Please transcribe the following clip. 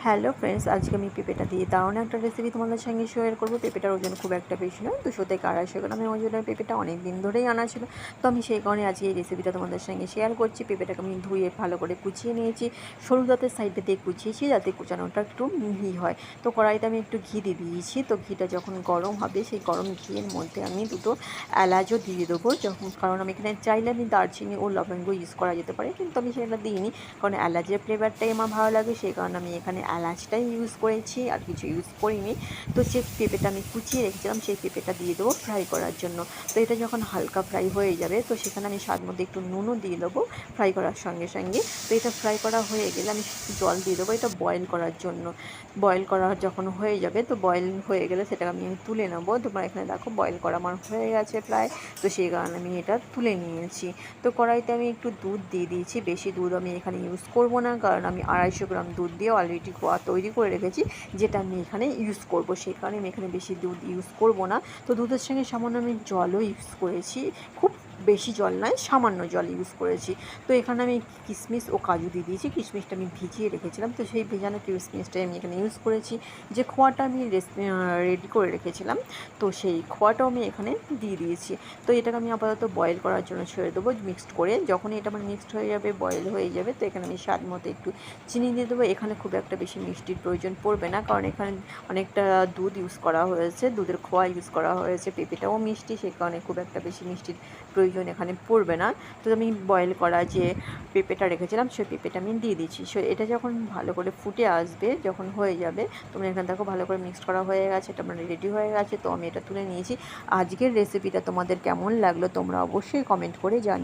Hello friends, আজকে আমি পেঁপেটা দিয়ে দারুণ একটা রেসিপি তোমাদের সঙ্গে শেয়ার করবো। পেঁপেটার ওজন খুব একটা বেশি নয়, 200 থেকে 250 গ্রামের ওজনের পেঁপেটা অনেক দিন ধরেই আনা ছিল। তো আমি সেই কারণে আজকে এই রেসিপিটা তোমাদের সঙ্গে শেয়ার করছি। পেঁপেটাকে আমি ধুয়ে ভালো করে কুচিয়ে নিয়েছি, সরু দাঁতের সাইডে দিয়ে কুচিয়েছি যাতে কুচানোটা একটু মিহি হয়। তো কড়াইতে আমি একটু ঘি দিয়ে দিয়েছি। তো ঘিটা যখন গরম হবে, সেই গরম ঘিয়ের মধ্যে আমি দুটো এলাচও দিয়ে দেবো। কারণ আমি এখানে চাইলে আমি দারচিনি ও লবঙ্গ ইউজ করা যেতে পারে, কিন্তু আমি সেটা দিইনি, কারণ এলাচের ফ্লেভারটাই আমার ভালো লাগে। সেই কারণে আমি এখানে এলাচটাই ইউজ করেছি, আর কিছু ইউজ করিনি। তো যে পেঁপেটা আমি কুচিয়ে রেখেছিলাম সেই পেঁপেটা দিয়ে দেবো ফ্রাই করার জন্য। তো এটা যখন হালকা ফ্রাই হয়ে যাবে, তো সেখানে আমি স্বাদ মধ্যে একটু নুনও দিয়ে দেবো ফ্রাই করার সঙ্গে সঙ্গে। তো এটা ফ্রাই করা হয়ে গেলে আমি জল দিয়ে দেবো এটা বয়েল করার জন্য। বয়েল করা যখন হয়ে যাবে, তো বয়েল হয়ে গেলে সেটাকে আমি তুলে নেবো। তোমার এখানে দেখো বয়েল করা আমার হয়ে গেছে প্রায়। তো সেই কারণে আমি এটা তুলে নিয়েছি। তো কড়াইতে আমি একটু দুধ দিয়ে দিয়েছি। বেশি দুধ আমি এখানে ইউজ করব না, কারণ আমি 250 গ্রাম দুধ দিয়ে অলরেডি খোয়া তৈরি করে রেখেছি, যেটা আমি এখানে ইউজ করব। সেই কারণে আমি এখানে বেশি দুধ ইউজ করব না। তো দুধের সঙ্গে সামান্য আমি জলও ইউজ করেছি, খুব বেশি জল নয়, সামান্য জল ইউজ করেছি। তো এখানে আমি কিশমিশ ও কাজু দিয়ে দিয়েছি। কিশমিশটা আমি ভিজিয়ে রেখেছিলাম, তো সেই ভেজানো কিশমিশটাই আমি এখানে ইউজ করেছি। যে খোয়াটা আমি রেডি করে রেখেছিলাম, তো সেই খোয়াটাও আমি এখানে দিয়ে দিয়েছি। তো এটাকে আমি আপাতত বয়েল করার জন্য ছেড়ে দেবো মিক্সড করে। যখনই এটা আমার মিক্সড হয়ে যাবে, বয়েল হয়ে যাবে, তো এখানে আমি স্বাদ মতো একটু চিনি দিয়ে দেবো। এখানে খুব একটা বেশি মিষ্টির প্রয়োজন পড়বে না, কারণ এখানে অনেকটা দুধ ইউজ করা হয়েছে, দুধের খোয়া ইউজ করা হয়েছে, পেঁপেটাও মিষ্টি, সেই কারণে খুব একটা বেশি মিষ্টির প্রয়োজন এখানে পড়বে না। তো আমি বয়েল করা যে পেঁপেটা রেখেছিলাম সেই পেঁপেটা আমি দিয়ে দিচ্ছি। সো এটা যখন ভালো করে ফুটে আসবে, যখন হয়ে যাবে, তোমরা এখানে দেখো ভালো করে মিক্সড করা হয়ে গেছে, এটা মানে রেডি হয়ে গেছে। তো আমি এটা তুলে নিয়েছি। আজকের রেসিপিটা তোমাদের কেমন লাগলো তোমরা অবশ্যই কমেন্ট করে জানিও।